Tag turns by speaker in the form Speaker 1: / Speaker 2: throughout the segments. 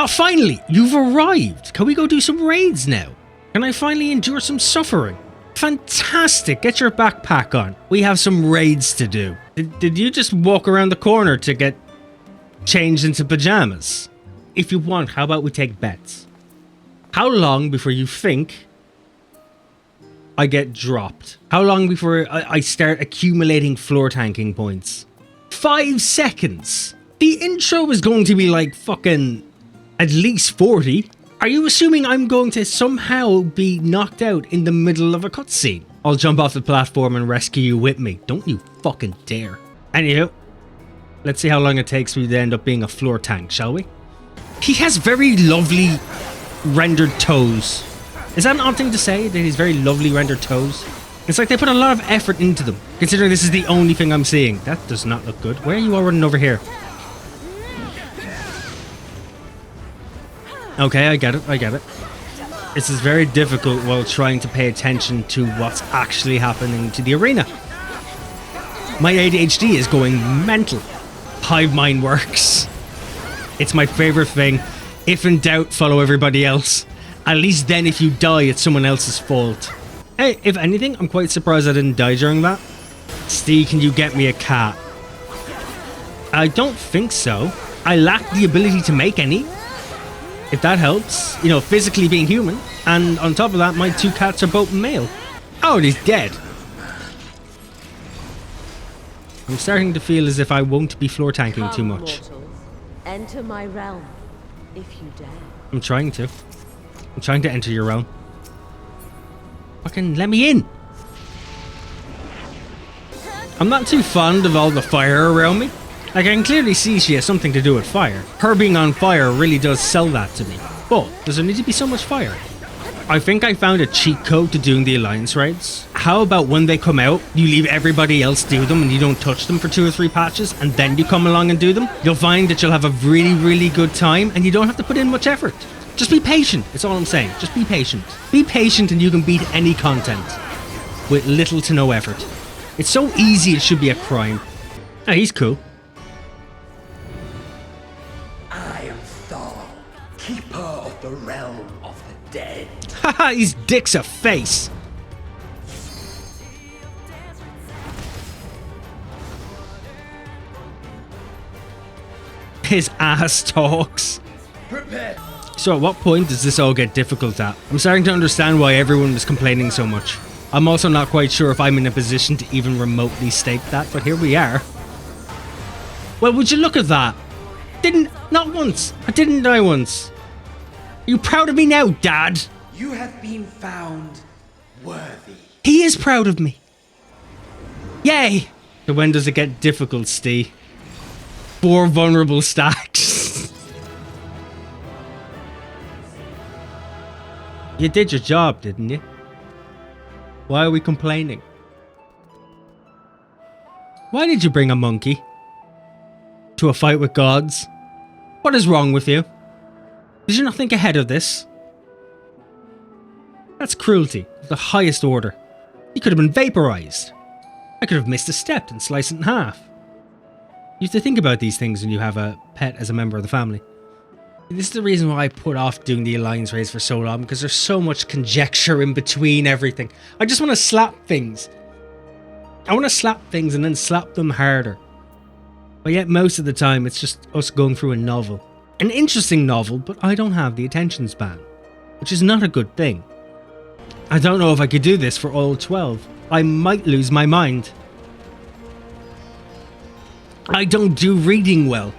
Speaker 1: Oh, finally! You've arrived! Can we go do some raids now? Can I finally endure some suffering? Fantastic! Get your backpack on. We have some raids to do. Did you just walk around the corner to get changed into pajamas? If you want, how about we take bets? How long before you think I get dropped? How long before I start accumulating floor tanking points? 5 seconds! The intro is going to be like fucking at least 40. Are you assuming I'm going to somehow be knocked out in the middle of a cutscene? I'll jump off the platform and rescue you with me. Don't you fucking dare. Anywho, let's see how long it takes me to end up being a floor tank, shall we? He has very lovely rendered toes. Is that an odd thing to say, that he's very lovely rendered toes? It's like they put a lot of effort into them, considering this is the only thing I'm seeing. That does not look good. Where are you all running over here? Okay, I get it, I get it. This is very difficult while trying to pay attention to what's actually happening to the arena. My ADHD is going mental. Hive mind works. It's my favorite thing. If in doubt, follow everybody else. At least then if you die, it's someone else's fault. Hey, if anything, I'm quite surprised I didn't die during that. Steve, can you get me a cat? I don't think so. I lack the ability to make any. If that helps, you know, physically being human. And on top of that, my 2 cats are both male. Oh, and he's dead. I'm starting to feel as if I won't be floor tanking too much.
Speaker 2: Mortals, enter my realm, if you dare.
Speaker 1: I'm trying to. I'm trying to enter your realm. Fucking let me in. I'm not too fond of all the fire around me. Like, I can clearly see she has something to do with fire. Her being on fire really does sell that to me. But does there need to be so much fire? I think I found a cheat code to doing the Alliance raids. How about when they come out, you leave everybody else do them and you don't touch them for 2 or 3 patches, and then you come along and do them? You'll find that you'll have a really, really good time and you don't have to put in much effort. Just be patient, that's all I'm saying. Just be patient. Be patient and you can beat any content with little to no effort. It's so easy it should be a crime. Ah, he's cool.
Speaker 3: Keeper of the realm of the dead.
Speaker 1: Haha, his dick's a face. His ass talks.
Speaker 3: Prepare.
Speaker 1: So at what point does this all get difficult at? I'm starting to understand why everyone was complaining so much. I'm also not quite sure if I'm in a position to even remotely state that, but here we are. Well, would you look at that? Not once. I didn't die once. Are you proud of me now, Dad?
Speaker 3: You have been found worthy.
Speaker 1: He is proud of me. Yay! So when does it get difficult, Steve? 4 vulnerable stacks. You did your job, didn't you? Why are we complaining? Why did you bring a monkey to a fight with gods? What is wrong with you? Did you not think ahead of this? That's cruelty of the highest order. He could have been vaporized. I could have missed a step and sliced it in half. You have to think about these things when you have a pet as a member of the family. This is the reason why I put off doing the Alliance raids for so long, because there's so much conjecture in between everything. I just want to slap things. I want to slap things and then slap them harder. But yet most of the time it's just us going through a novel. An interesting novel, but I don't have the attention span, which is not a good thing. I don't know if I could do this for all 12. I might lose my mind. I don't do reading well.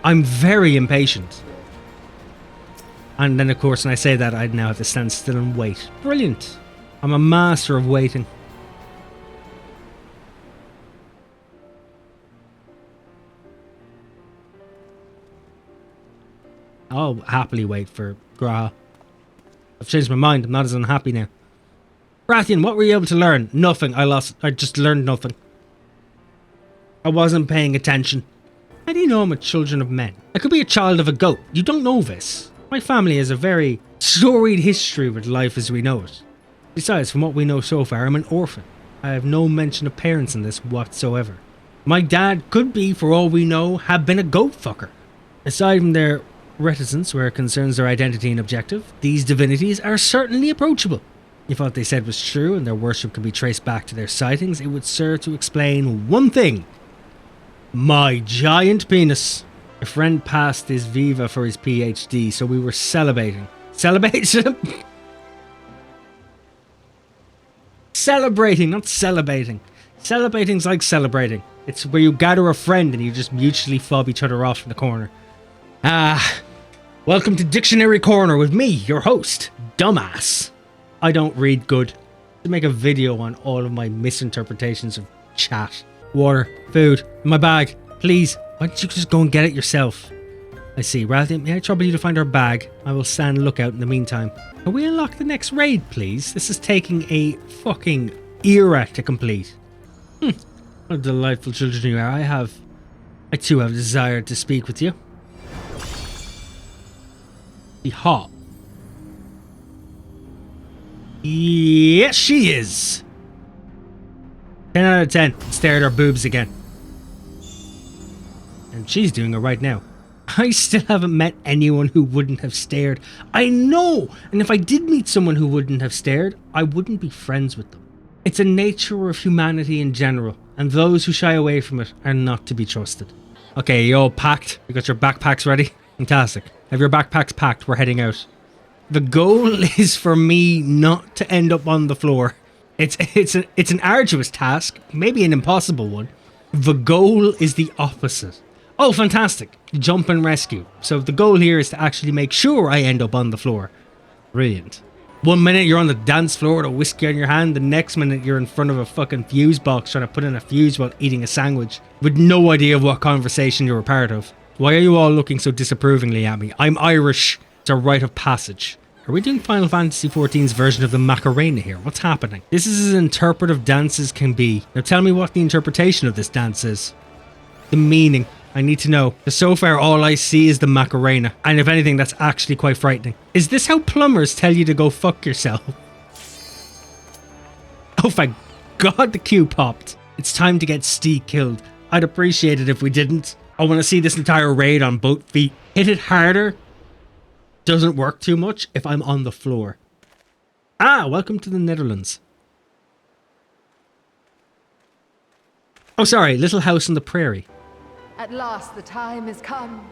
Speaker 1: I'm very impatient. And then of course when I say that, I'd now have to stand still and wait. Brilliant. I'm a master of waiting. I'll happily wait for Graha. I've changed my mind. I'm not as unhappy now. Rathian, what were you able to learn? Nothing. I just learned nothing. I wasn't paying attention. How do you know I'm a children of men? I could be a child of a goat. You don't know this. My family has a very storied history with life as we know it. Besides, from what we know so far, I'm an orphan. I have no mention of parents in this whatsoever. My dad could be, for all we know, have been a goat fucker. Aside from their reticence where it concerns their identity and objective, these divinities are certainly approachable. If what they said was true and their worship could be traced back to their sightings, it would serve to explain one thing. My giant penis. A friend passed his Viva for his PhD, so we were celebrating. Celebrating? Celebrating, not celebrating. Celebrating's like celebrating. It's where you gather a friend and you just mutually fob each other off in the corner. Welcome to Dictionary Corner with me, your host, Dumbass. I don't read good. To make a video on all of my misinterpretations of chat. Water, food, in my bag, please. Why don't you just go and get it yourself? I see. Rather than may I trouble you to find our bag, I will stand lookout in the meantime. Can we unlock the next raid, please? This is taking a fucking era to complete. What a delightful children you are. I too have a desire to speak with you. Be hot. Yes, she is. 10 out of 10. Stare at her boobs again. And she's doing it right now. I still haven't met anyone who wouldn't have stared. I know! And if I did meet someone who wouldn't have stared, I wouldn't be friends with them. It's a nature of humanity in general, and those who shy away from it are not to be trusted. Okay, you all packed? You got your backpacks ready? Fantastic. Have your backpacks packed? We're heading out. The goal is for me not to end up on the floor. It's an arduous task, maybe an impossible one. The goal is the opposite. Oh, fantastic. Jump and rescue. So the goal here is to actually make sure I end up on the floor. Brilliant. 1 minute you're on the dance floor with a whiskey on your hand, the next minute you're in front of a fucking fuse box trying to put in a fuse while eating a sandwich, with no idea of what conversation you're a part of. Why are you all looking so disapprovingly at me? I'm Irish. It's a rite of passage. Are we doing Final Fantasy XIV's version of the Macarena here? What's happening? This is as interpretive dance as can be. Now tell me what the interpretation of this dance is. The meaning. I need to know. Because so far all I see is the Macarena. And if anything, that's actually quite frightening. Is this how plumbers tell you to go fuck yourself? Oh, thank God the queue popped. It's time to get Steve killed. I'd appreciate it if we didn't. I want to see this entire raid on both feet. Hit it harder. Doesn't work too much if I'm on the floor. Welcome to the Netherlands. Oh, sorry. Little house on the prairie.
Speaker 4: At last the time has come.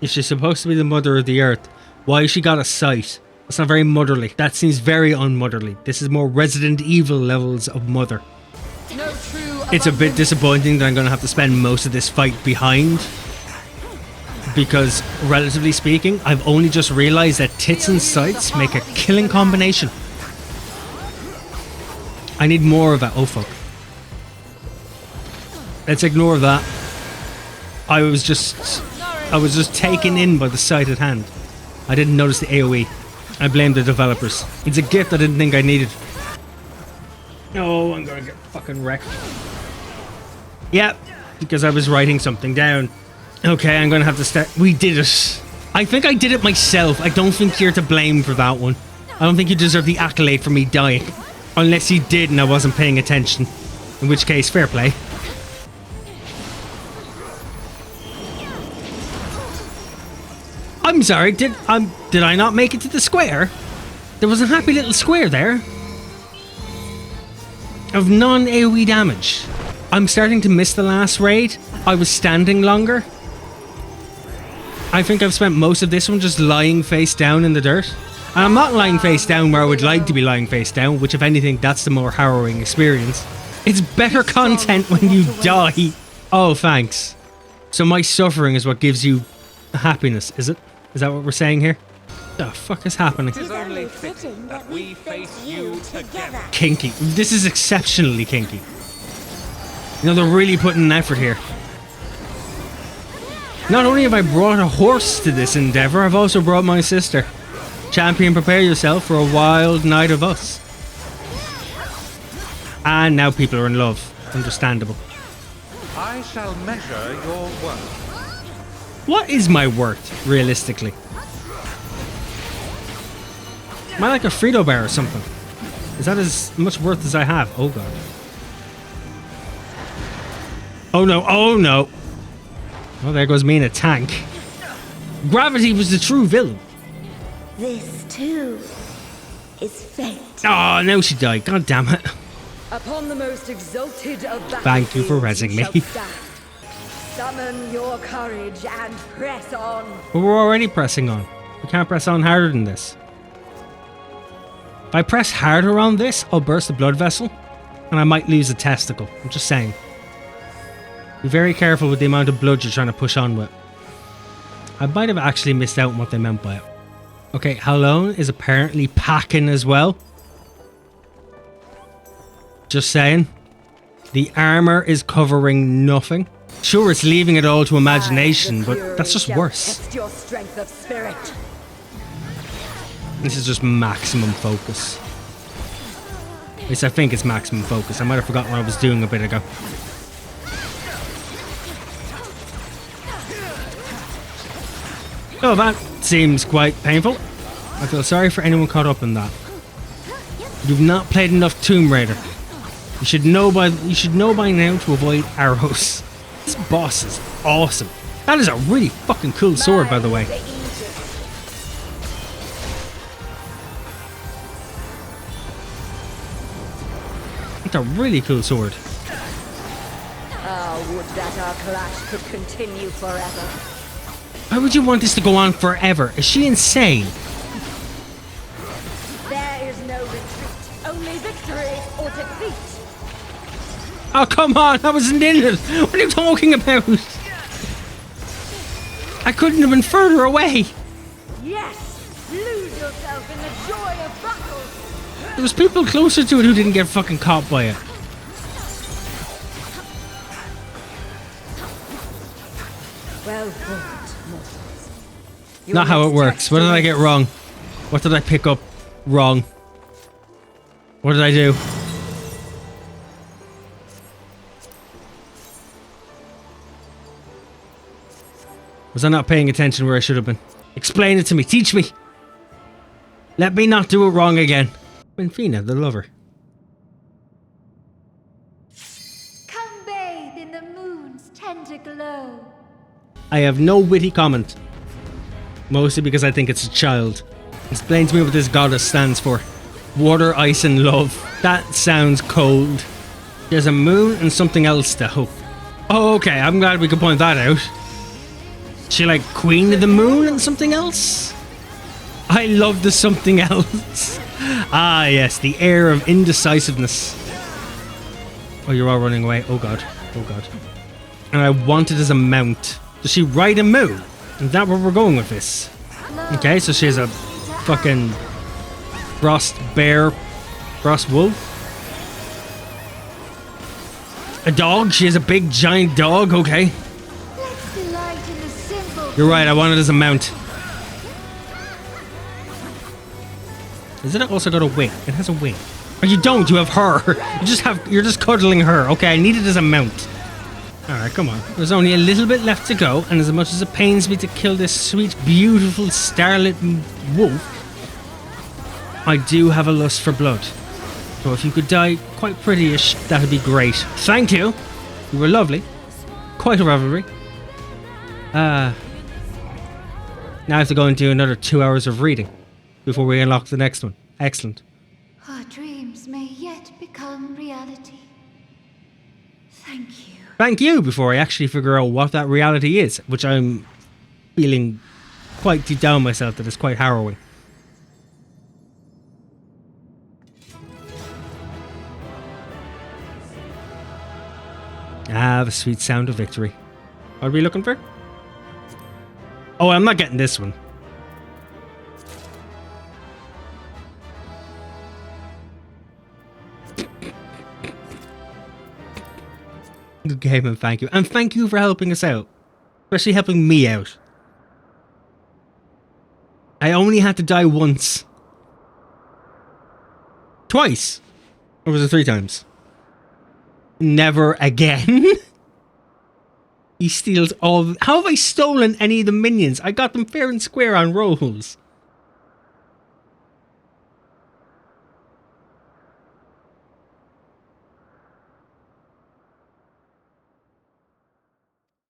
Speaker 1: If she's supposed to be the mother of the earth, why has she got a sight? That's not very motherly. That seems very unmotherly. This is more Resident Evil levels of mother.
Speaker 4: No true
Speaker 1: It's a bit disappointing that I'm going to have to spend most of this fight behind. Because, relatively speaking, I've only just realised that tits and sights make a killing combination. I need more of that. Oh, fuck. Let's ignore that. I was just taken in by the sight at hand. I didn't notice the AoE. I blame the developers. It's a gift I didn't think I needed. No, I'm gonna get fucking wrecked. Yep, because I was writing something down. Okay, I'm gonna have to start. We did it. I think I did it myself. I don't think you're to blame for that one. I don't think you deserve the accolade for me dying. Unless you did and I wasn't paying attention. In which case, fair play. I'm sorry, did I not make it to the square? There was a happy little square there. Of non-AoE damage. I'm starting to miss the last raid. I was standing longer. I think I've spent most of this one just lying face down in the dirt. And I'm not lying face down where I would like to be lying face down, which if anything, that's the more harrowing experience. It's better content when you die. Oh, thanks. So my suffering is what gives you happiness, is it? Is that what we're saying here? What the fuck is happening?
Speaker 5: It is only fitting that we face you together.
Speaker 1: Kinky. This is exceptionally kinky. You know, they're really putting an effort here. Not only have I brought a horse to this endeavor, I've also brought my sister. Champion, prepare yourself for a wild night of us. And now people are in love. Understandable.
Speaker 5: I shall measure your worth.
Speaker 1: What is my worth, realistically? Am I like a Frito bar or something? Is that as much worth as I have? Oh god. Oh no, oh no. Oh, there goes me in a tank. Gravity was the true villain.
Speaker 2: This too is fate.
Speaker 1: Oh, now she died. God damn it.
Speaker 4: Upon the most exalted of
Speaker 1: Thank you for rezzing me.
Speaker 4: Summon your courage and press on.
Speaker 1: But we're already pressing on. We can't press on harder than this. If I press harder on this, I'll burst the blood vessel. And I might lose a testicle. I'm just saying. Be very careful with the amount of blood you're trying to push on with. I might have actually missed out on what they meant by it. Okay, Halone is apparently packing as well. Just saying. The armor is covering nothing. Sure, it's leaving it all to imagination, but that's just worse.
Speaker 4: Test your strength of spirit.
Speaker 1: This is just maximum focus. At least I think it's maximum focus. I might have forgotten what I was doing a bit ago. Oh, that seems quite painful. I feel sorry for anyone caught up in that. You've not played enough Tomb Raider. You should know by now to avoid arrows. This boss is awesome. That is a really fucking cool sword, by the way. It's a really cool sword.
Speaker 4: Ah, would that our clash could continue forever.
Speaker 1: Why would you want this to go on forever? Is she insane?
Speaker 4: There is no retreat, only victory or defeat.
Speaker 1: Oh, come on, I wasn't in it. What are you talking about? I couldn't have been further away.
Speaker 4: Yes, lose yourself in the joy of battle.
Speaker 1: There was people closer to it who didn't get fucking caught by it.
Speaker 4: Well fought, mortals.
Speaker 1: Not how it works. What did I get wrong? What did I pick up wrong? What did I do? Was I not paying attention where I should have been? Explain it to me. Teach me. Let me not do it wrong again. Benfina, the lover.
Speaker 5: Come bathe in the moon's tender glow.
Speaker 1: I have no witty comment. Mostly because I think it's a child. Explain to me what this goddess stands for. Water, ice and love. That sounds cold. There's a moon and something else though. Oh, okay. I'm glad we could point that out. She like Queen of the Moon and something else? I love the something else. Ah, yes. The air of indecisiveness. Oh, you're all running away. Oh, God. Oh, God. And I want it as a mount. Does she ride a moon? Is that where we're going with this? Okay, so she has a fucking frost bear, frost wolf. A dog? She has a big giant dog? Okay.
Speaker 5: Let's delight in the simple.
Speaker 1: You're right, I want it as a mount. Is it also got a wing? It has a wing. Oh, you don't, you have her. You're just cuddling her. Okay, I need it as a mount. Alright, come on. There's only a little bit left to go, and as much as it pains me to kill this sweet, beautiful, starlit wolf, I do have a lust for blood. So if you could die quite prettyish, that'd be great. Thank you. You were lovely. Quite a revelry. Now I have to go and do another 2 hours of reading before we unlock the next one. Excellent.
Speaker 5: Our dreams may yet become reality. Thank you.
Speaker 1: Thank you, before I actually figure out what that reality is, which I'm feeling quite deep down myself that it's quite harrowing. Ah, the sweet sound of victory. What are we looking for? Oh, I'm not getting this one. Good game, and thank you. And thank you for helping us out. Especially helping me out. I only had to die once. Twice. Or was it 3 times? Never again? He steals all... How have I stolen any of the minions? I got them fair and square on rolls.